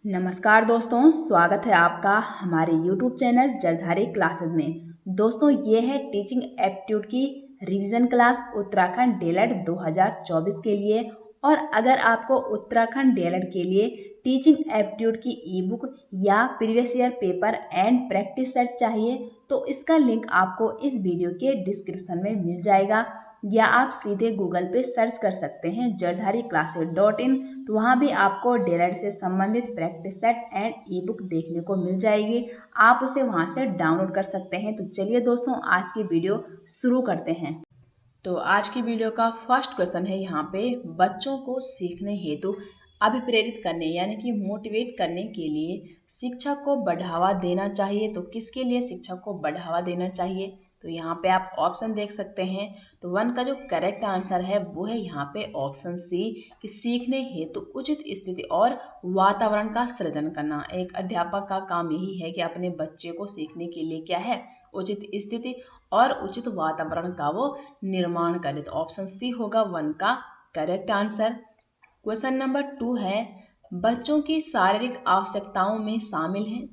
नमस्कार दोस्तों, स्वागत है आपका हमारे YouTube चैनल जलधारी क्लासेस में। दोस्तों, ये है टीचिंग एप्टीट्यूड की रिवीजन क्लास उत्तराखंड डीएलएड 2024 के लिए। और अगर आपको उत्तराखंड डीएलएड के लिए टीचिंग एप्टीट्यूड की ई बुक या previous year paper and practice set चाहिए तो इसका लिंक आपको इस वीडियो के डिस्क्रिप्शन में मिल जाएगा, या आप सीधे गूगल पे सर्च कर सकते हैं jaldhariClasses.in। तो वहाँ भी आपको डीएलएड से संबंधित practice set and E book देखने को मिल जाएगी। आप उसे वहाँ से डाउनलोड कर सकते हैं। तो चलिए दोस्तों, आज की वीडियो शुरू करते हैं। तो आज की वीडियो का फर्स्ट क्वेश्चन है यहाँ पे, बच्चों को सीखने हेतु अभिप्रेरित करने यानी कि मोटिवेट करने के लिए शिक्षक को बढ़ावा देना चाहिए। तो किसके लिए शिक्षक को बढ़ावा देना चाहिए? तो यहाँ पे आप ऑप्शन देख सकते हैं। तो वन का जो करेक्ट आंसर है वो है यहाँ पे ऑप्शन सी, कि सीखने हेतु उचित स्थिति और वातावरण का सृजन करना। एक अध्यापक का काम यही है कि अपने बच्चे को सीखने के लिए क्या है, उचित स्थिति और उचित वातावरण का वो निर्माण करे। तो ऑप्शन सी होगा वन का करेक्ट आंसर। क्वेश्चन नंबर 2 है, बच्चों की शारीरिक आवश्यकताओं में शामिल है।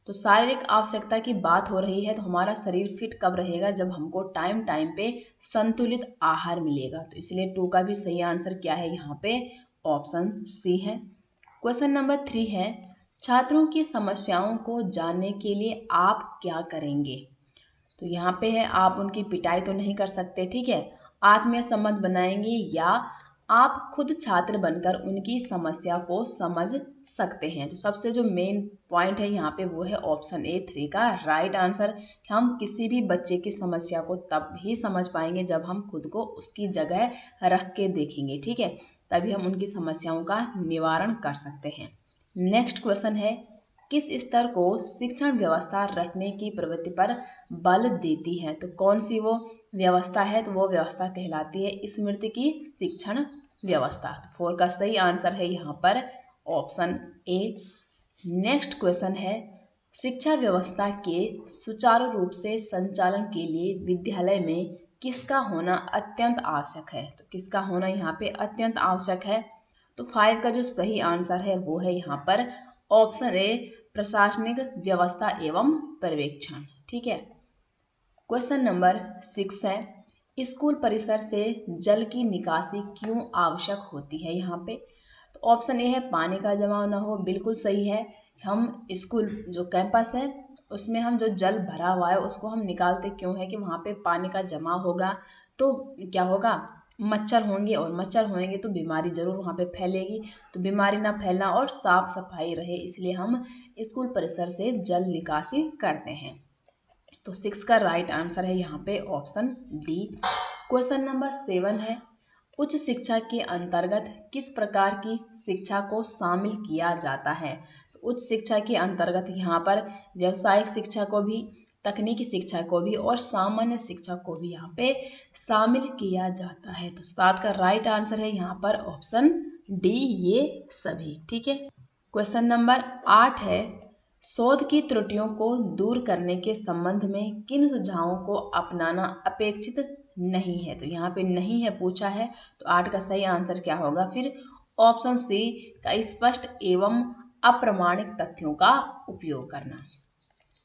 तो शारीरिक आवश्यकता की बात हो रही है, तो हमारा शरीर फिट कब रहेगा? जब हमको टाइम टाइम पे संतुलित आहार मिलेगा। तो इसलिए 2 का भी सही आंसर क्या है यहाँ पे? ऑप्शन सी है। क्वेश्चन नंबर 3 है, छात्रों की समस्याओं को जानने के लिए आप क्या करेंगे? तो यहाँ पे है, आप उनकी पिटाई तो नहीं कर सकते, ठीक है। आत्मीय संबंध बनाएंगे या आप खुद छात्र बनकर उनकी समस्या को समझ सकते हैं। तो सबसे जो मेन पॉइंट है यहाँ पे वो है ऑप्शन ए 3 का राइट आंसर। हम किसी भी बच्चे की समस्या को तब ही समझ पाएंगे जब हम खुद को उसकी जगह रख के देखेंगे, ठीक है। तभी हम उनकी समस्याओं का निवारण कर सकते हैं। नेक्स्ट क्वेश्चन है, किस स्तर को शिक्षण व्यवस्था रखने की प्रवृत्ति पर बल देती है? तो कौन सी वो व्यवस्था है? तो वो व्यवस्था कहलाती है स्मृति की शिक्षण व्यवस्था। तो 4 का सही आंसर है यहाँ पर ऑप्शन ए। नेक्स्ट क्वेश्चन है, शिक्षा व्यवस्था के सुचारू रूप से संचालन के लिए विद्यालय में किसका होना अत्यंत आवश्यक है? तो किसका होना यहाँ पे अत्यंत आवश्यक है? तो 5 का जो सही आंसर है वो है यहाँ पर ऑप्शन ए, प्रशासनिक व्यवस्था एवं पर्यवेक्षण, ठीक है। क्वेश्चन नंबर 6 है, स्कूल परिसर से जल की निकासी क्यों आवश्यक होती है? यहाँ पे तो ऑप्शन ए है, पानी का जमाव न हो, बिल्कुल सही है। हम स्कूल जो कैंपस है उसमें हम जो जल भरा हुआ है उसको हम निकालते क्यों है? कि वहाँ पे पानी का जमाव होगा तो क्या होगा, मच्छर होंगे, और मच्छर होंगे तो बीमारी जरूर वहाँ पे फैलेगी। तो बीमारी ना फैलना और साफ सफाई रहे, इसलिए हम स्कूल परिसर से जल निकासी करते हैं। तो 6 का राइट आंसर है यहाँ पे ऑप्शन डी। क्वेश्चन नंबर 7 है, उच्च शिक्षा के अंतर्गत किस प्रकार की शिक्षा को शामिल किया जाता है? तो उच्च शिक्षा के अंतर्गत यहाँ पर व्यावसायिक शिक्षा को भी, तकनीकी शिक्षा को भी और सामान्य शिक्षा को भी यहाँ पे शामिल किया जाता है। तो 7 का राइट आंसर है यहाँ पर ऑप्शन डी, ये सभी, ठीक है। क्वेश्चन नंबर 8 है, शोध की त्रुटियों को दूर करने के संबंध में किन सुझावों को अपनाना अपेक्षित नहीं है? तो यहाँ पे नहीं है पूछा है, तो 8 का सही आंसर क्या होगा फिर? ऑप्शन सी का स्पष्ट एवं अप्रमाणिक तथ्यों का उपयोग करना।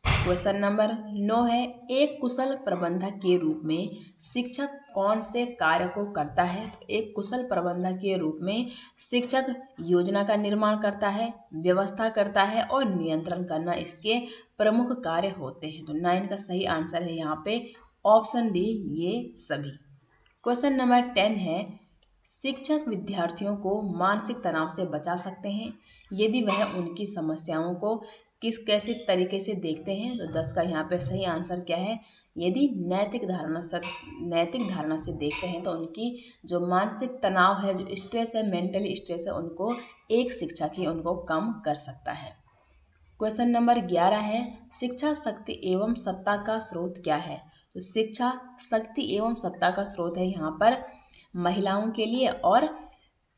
क्वेश्चन नंबर 9 है, एक कुशल प्रबंधक के रूप में शिक्षक कौन से कार्य को करता है? तो एक कुशल प्रबंधक के रूप में शिक्षक योजना का निर्माण करता है, व्यवस्था करता है और नियंत्रण करना इसके प्रमुख कार्य होते हैं। तो 9 का सही आंसर है यहाँ पे ऑप्शन डी, ये सभी। क्वेश्चन नंबर 10 है, शिक्षक विद्यार्थियों को मानसिक तनाव से बचा सकते हैं यदि वह उनकी समस्याओं को कैसे तरीके से देखते हैं? तो 10 का यहाँ पे सही आंसर क्या है? यदि नैतिक धारणा से देखते हैं तो उनकी जो मानसिक तनाव है, जो स्ट्रेस है, मेंटली स्ट्रेस है, उनको एक शिक्षक ही उनको कम कर सकता है। क्वेश्चन नंबर 11 है, शिक्षा शक्ति एवं सत्ता का स्रोत क्या है? तो शिक्षा शक्ति एवं सत्ता का स्रोत है यहाँ पर महिलाओं के लिए और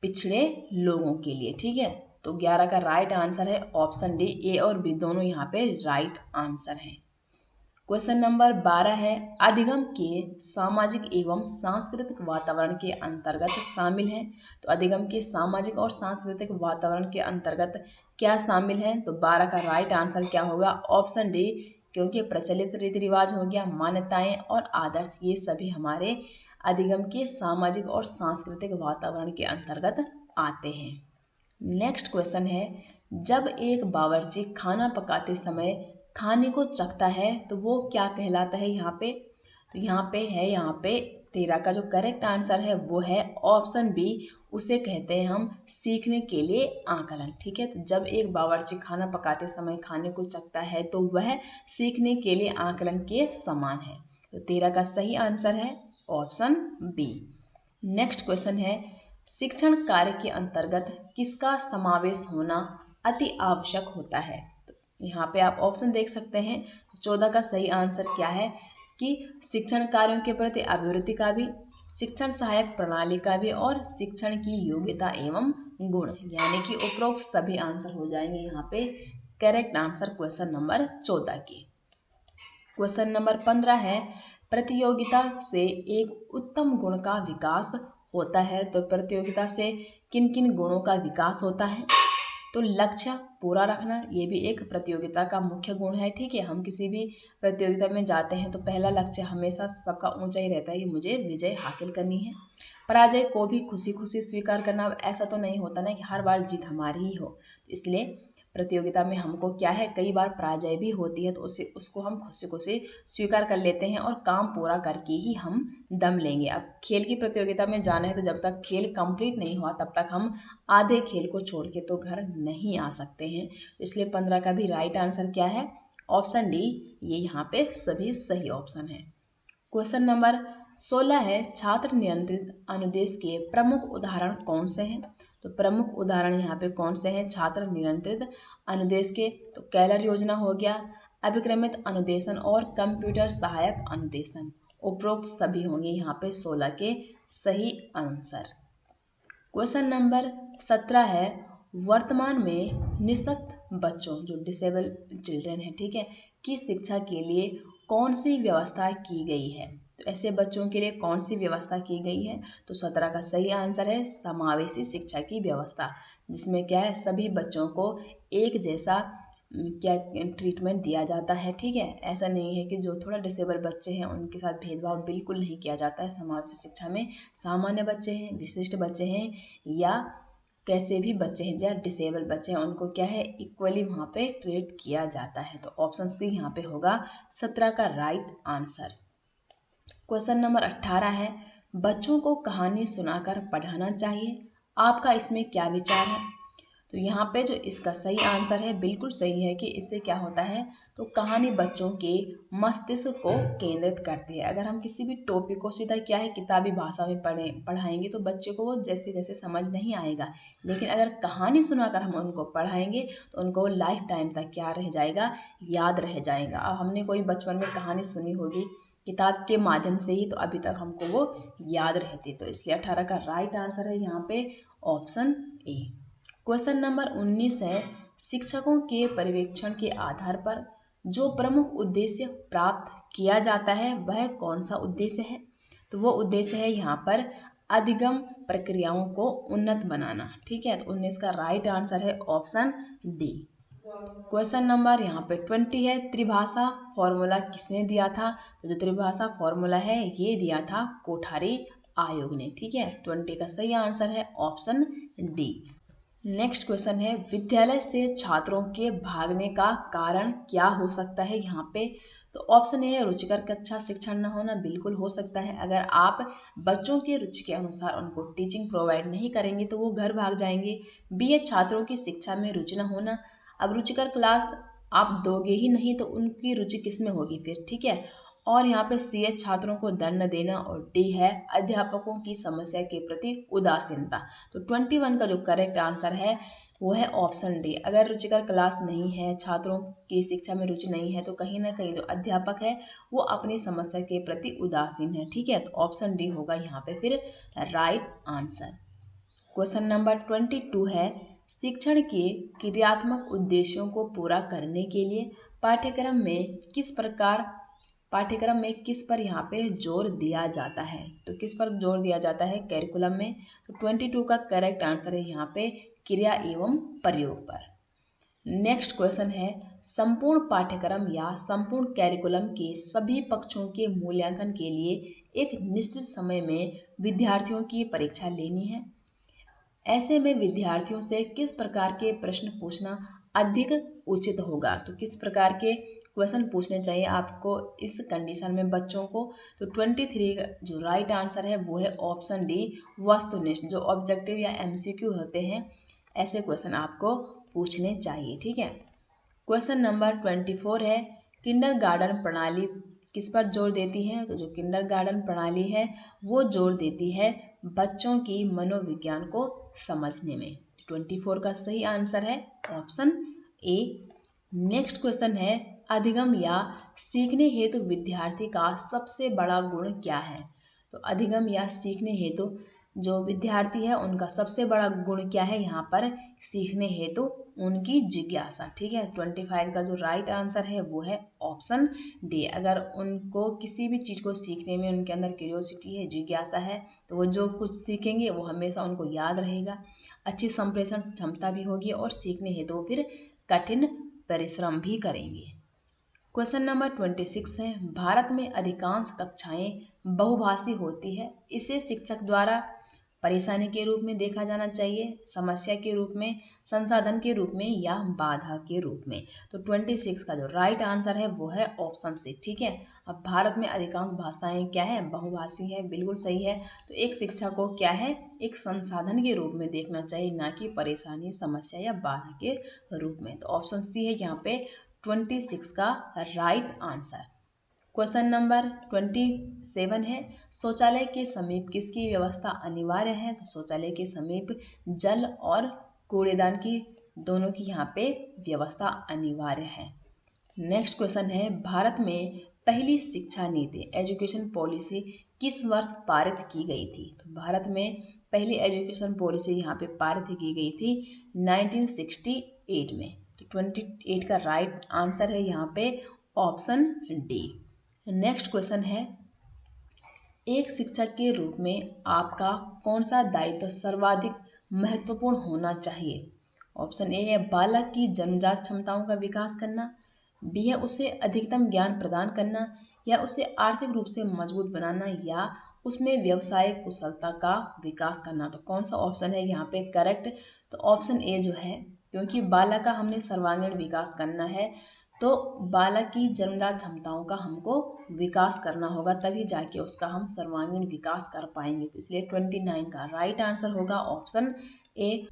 पिछड़े लोगों के लिए, ठीक है। तो 11 का राइट आंसर है ऑप्शन डी, ए और बी दोनों यहाँ पे राइट आंसर है। क्वेश्चन नंबर 12 है, अधिगम के सामाजिक एवं सांस्कृतिक वातावरण के अंतर्गत शामिल है। तो अधिगम के सामाजिक और सांस्कृतिक वातावरण के अंतर्गत क्या शामिल है? तो 12 का राइट आंसर क्या होगा? ऑप्शन डी, क्योंकि प्रचलित रीति रिवाज हो गया, मान्यताएं और आदर्श, ये सभी हमारे अधिगम के सामाजिक और सांस्कृतिक वातावरण के अंतर्गत आते हैं। नेक्स्ट क्वेश्चन है, जब एक बावर्ची खाना पकाते समय खाने को चखता है तो वो क्या कहलाता है? यहाँ पे तो यहाँ पे 13 का जो करेक्ट आंसर है वो है ऑप्शन बी, उसे कहते हैं हम सीखने के लिए आकलन। ठीक है, तो जब एक बावर्ची खाना पकाते समय खाने को चखता है तो वह सीखने के लिए आकलन के समान है। तो 13 का सही आंसर है ऑप्शन बी। नेक्स्ट क्वेश्चन है, शिक्षण कार्य के अंतर्गत किसका समावेश होना अति आवश्यक होता है? तो यहाँ पे आप ऑप्शन देख सकते हैं। 14 का सही आंसर क्या है कि शिक्षण कार्यों के प्रति अभिवृत्ति का भी, शिक्षण सहायक प्रणाली का भी और शिक्षण की योग्यता एवं गुण, यानी कि उपरोक्त सभी आंसर हो जाएंगे यहाँ पे करेक्ट आंसर क्वेश्चन नंबर 14 की। क्वेश्चन नंबर 15 है, प्रतियोगिता से एक उत्तम गुण का विकास होता है। तो प्रतियोगिता से किन किन गुणों का विकास होता है? तो लक्ष्य पूरा रखना, ये भी एक प्रतियोगिता का मुख्य गुण है। ठीक है, हम किसी भी प्रतियोगिता में जाते हैं तो पहला लक्ष्य हमेशा सबका ऊंचा ही रहता है कि मुझे विजय हासिल करनी है। पराजय को भी खुशी खुशी स्वीकार करना, ऐसा तो नहीं होता ना कि हर बार जीत हमारी ही हो। इसलिए प्रतियोगिता में हमको क्या है, कई बार पराजय भी होती है तो उसको हम खुशी खुशी स्वीकार कर लेते हैं और काम पूरा करके ही हम दम लेंगे। अब खेल की प्रतियोगिता में जाना है तो जब तक खेल कंप्लीट नहीं हुआ तब तक हम आधे खेल को छोड़ के तो घर नहीं आ सकते हैं। इसलिए 15 का भी राइट आंसर क्या है? ऑप्शन डी, ये यहाँ पे सभी सही ऑप्शन है। क्वेश्चन नंबर 16 है, छात्र नियंत्रित अनुदेश के प्रमुख उदाहरण कौन से हैं? तो प्रमुख उदाहरण यहाँ पे कौन से हैं छात्र नियंत्रित अनुदेश के? तो कैलर योजना हो गया, अभिक्रमित अनुदेशन और कंप्यूटर सहायक अनुदेशन, उपरोक्त सभी होंगे यहाँ पे 16 के सही आंसर। क्वेश्चन नंबर 17 है, वर्तमान में निःशक्त बच्चों जो डिसेबल चिल्ड्रन है, ठीक है, की शिक्षा के लिए कौन सी व्यवस्था की गई है? तो ऐसे बच्चों के लिए कौन सी व्यवस्था की गई है? तो 17 का सही आंसर है समावेशी शिक्षा की व्यवस्था, जिसमें क्या है, सभी बच्चों को एक जैसा क्या ट्रीटमेंट दिया जाता है। ठीक है, ऐसा नहीं है कि जो थोड़ा डिसेबल बच्चे हैं उनके साथ भेदभाव बिल्कुल नहीं किया जाता है। समावेशी शिक्षा में सामान्य बच्चे हैं, विशिष्ट बच्चे हैं या कैसे भी बच्चे हैं या डिसेबल बच्चे हैं, उनको क्या है, इक्वली वहाँ पे ट्रीट किया जाता है। तो ऑप्शन सी यहाँ पे होगा 17 का राइट आंसर। क्वेश्चन नंबर 18 है, बच्चों को कहानी सुनाकर पढ़ाना चाहिए, आपका इसमें क्या विचार है? तो यहाँ पे जो इसका सही आंसर है, बिल्कुल सही है कि इससे क्या होता है, तो कहानी बच्चों के मस्तिष्क को केंद्रित करती है। अगर हम किसी भी टॉपिक को सीधा क्या है किताबी भाषा में पढ़ाएंगे तो बच्चे को वो जैसे जैसे समझ नहीं आएगा, लेकिन अगर कहानी सुनाकर हम उनको पढ़ाएंगे तो उनको लाइफ टाइम तक क्या रह जाएगा, याद रह जाएगा। अब हमने कोई बचपन में कहानी सुनी होगी किताब के माध्यम से ही, तो अभी तक हमको वो याद रहती। तो इसलिए 18 का राइट आंसर है यहाँ पे ऑप्शन ए। क्वेश्चन नंबर 19 है, शिक्षकों के पर्यवेक्षण के आधार पर जो प्रमुख उद्देश्य प्राप्त किया जाता है वह कौन सा उद्देश्य है? तो वो उद्देश्य है यहाँ पर अधिगम प्रक्रियाओं को उन्नत बनाना। ठीक है, तो 19 का राइट आंसर है ऑप्शन डी। क्वेश्चन नंबर यहाँ पे 20 है, त्रिभाषा फॉर्मूला किसने दिया था? तो जो त्रिभाषा फॉर्मूला है ये दिया था कोठारी आयोग ने। ठीक है, 20 का सही आंसर है ऑप्शन डी। नेक्स्ट क्वेश्चन है, विद्यालय से छात्रों के भागने का कारण क्या हो सकता है? यहाँ पे तो ऑप्शन ए है रुचिकर कक्षा शिक्षण न होना, बिल्कुल हो सकता है। अगर आप बच्चों के रुचि के अनुसार उनको टीचिंग प्रोवाइड नहीं करेंगे तो वो घर भाग जाएंगे। बी है छात्रों की शिक्षा में रुचि न होना, अब रुचिकर क्लास आप दोगे ही नहीं तो उनकी रुचि किस में होगी फिर? ठीक है, और यहाँ पे सी है छात्रों को दंड देना, और डी है अध्यापकों की समस्या के प्रति उदासीनता। तो 21 का जो करेक्ट आंसर है वो है ऑप्शन डी। अगर रुचिकर क्लास नहीं है, छात्रों की शिक्षा में रुचि नहीं है, तो कहीं ना कहीं जो अध्यापक है वो अपनी समस्या के प्रति उदासीन है। ठीक है, तो ऑप्शन डी होगा यहाँ पे फिर राइट आंसर। क्वेश्चन नंबर 22 है, शिक्षण के क्रियात्मक उद्देश्यों को पूरा करने के लिए पाठ्यक्रम में किस प्रकार पाठ्यक्रम में किस पर यहाँ पे जोर दिया जाता है, तो किस पर जोर दिया जाता है कैरिकुलम में, तो 22 का करेक्ट आंसर है यहाँ पे क्रिया एवं प्रयोग पर। नेक्स्ट क्वेश्चन है, संपूर्ण पाठ्यक्रम या संपूर्ण कैरिकुलम के सभी पक्षों के मूल्यांकन के लिए एक निश्चित समय में विद्यार्थियों की परीक्षा लेनी है। ऐसे में विद्यार्थियों से किस प्रकार के प्रश्न पूछना अधिक उचित होगा, तो किस प्रकार के क्वेश्चन पूछने चाहिए आपको इस कंडीशन में बच्चों को, तो 23 जो राइट आंसर है वो है ऑप्शन डी, वस्तुनिष्ठ। जो ऑब्जेक्टिव या एमसीक्यू होते हैं ऐसे क्वेश्चन आपको पूछने चाहिए, ठीक है। क्वेश्चन नंबर 24 है, किंडरगार्टन प्रणाली किस पर जोर देती है, तो जो किंडरगार्टन प्रणाली है वो जोर देती है बच्चों की मनोविज्ञान को समझने में। 24 का सही आंसर है ऑप्शन ए। नेक्स्ट क्वेश्चन है, अधिगम या सीखने हेतु विद्यार्थी का सबसे बड़ा गुण क्या है, तो अधिगम या सीखने हेतु जो विद्यार्थी है उनका सबसे बड़ा गुण क्या है, यहाँ पर सीखने हेतु उनकी जिज्ञासा, ठीक है। 25 का जो राइट आंसर है वो है ऑप्शन डी। अगर उनको किसी भी चीज़ को सीखने में उनके अंदर क्यूरियोसिटी है, जिज्ञासा है, तो वो जो कुछ सीखेंगे वो हमेशा उनको याद रहेगा, अच्छी संप्रेषण क्षमता भी होगी और सीखने हेतु फिर कठिन परिश्रम भी करेंगे। क्वेश्चन नंबर 26 है, भारत में अधिकांश कक्षाएं बहुभाषी होती है, इसे शिक्षक द्वारा परेशानी के रूप में देखा जाना चाहिए, समस्या के रूप में, संसाधन के रूप में या बाधा के रूप में, तो 26 का जो राइट आंसर है वो है ऑप्शन सी, ठीक है। अब भारत में अधिकांश भाषाएं क्या है, बहुभाषी है, बिल्कुल सही है। तो एक शिक्षा को क्या है, एक संसाधन के रूप में देखना चाहिए, ना कि परेशानी, समस्या या बाधा के रूप में। तो ऑप्शन सी है यहाँ पे 26 का राइट आंसर। क्वेश्चन नंबर 27 है, शौचालय के समीप किसकी व्यवस्था अनिवार्य है, तो शौचालय के समीप जल और कूड़ेदान की दोनों की यहाँ पे व्यवस्था अनिवार्य है। नेक्स्ट क्वेश्चन है, भारत में पहली शिक्षा नीति एजुकेशन पॉलिसी किस वर्ष पारित की गई थी, तो भारत में पहली एजुकेशन पॉलिसी यहाँ पे पारित की गई थी 1968 में। तो 28 का राइट आंसर है यहाँ पे ऑप्शन डी। नेक्स्ट क्वेश्चन है, एक शिक्षक के रूप में आपका कौन सा दायित्व सर्वाधिक महत्वपूर्ण होना चाहिए। ऑप्शन ए है बालक की जन्मजात क्षमताओं का विकास करना, बी है उसे अधिकतम ज्ञान प्रदान करना, या उसे आर्थिक रूप से मजबूत बनाना, या उसमें व्यवसायिक कुशलता का विकास करना। तो कौन सा ऑप्शन है यहाँ पे करेक्ट, तो ऑप्शन ए जो है, क्योंकि बालक का हमने सर्वांगीण विकास करना है तो बालक की जन्मजात क्षमताओं का हमको विकास करना होगा, तभी जाके उसका हम सर्वांगीण विकास कर पाएंगे। तो इसलिए 29 का राइट आंसर होगा ऑप्शन ए।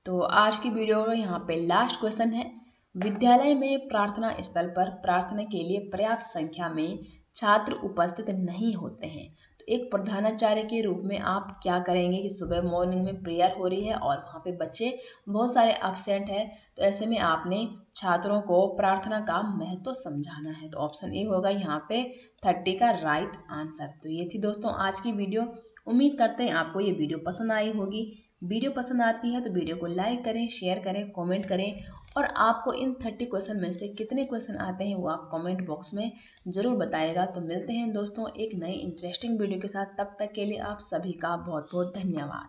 तो आज की वीडियो में यहाँ पे लास्ट क्वेश्चन है, विद्यालय में प्रार्थना स्थल पर प्रार्थना के लिए पर्याप्त संख्या में छात्र उपस्थित नहीं होते हैं, तो एक प्रधानाचार्य के रूप में आप क्या करेंगे कि सुबह मॉर्निंग में प्रेयर हो रही है और वहाँ पे बच्चे बहुत सारे एब्सेंट है, तो ऐसे में आपने छात्रों को प्रार्थना का महत्व समझाना है। तो ऑप्शन ए होगा यहाँ पे 30 का राइट आंसर। तो ये थी दोस्तों आज की वीडियो, उम्मीद करते हैं आपको ये वीडियो पसंद आई होगी। वीडियो पसंद आती है तो वीडियो को लाइक करें, शेयर करें, कमेंट करें, और आपको इन 30 क्वेश्चन में से कितने क्वेश्चन आते हैं वो आप कमेंट बॉक्स में ज़रूर बताइएगा। तो मिलते हैं दोस्तों एक नई इंटरेस्टिंग वीडियो के साथ, तब तक के लिए आप सभी का बहुत बहुत धन्यवाद।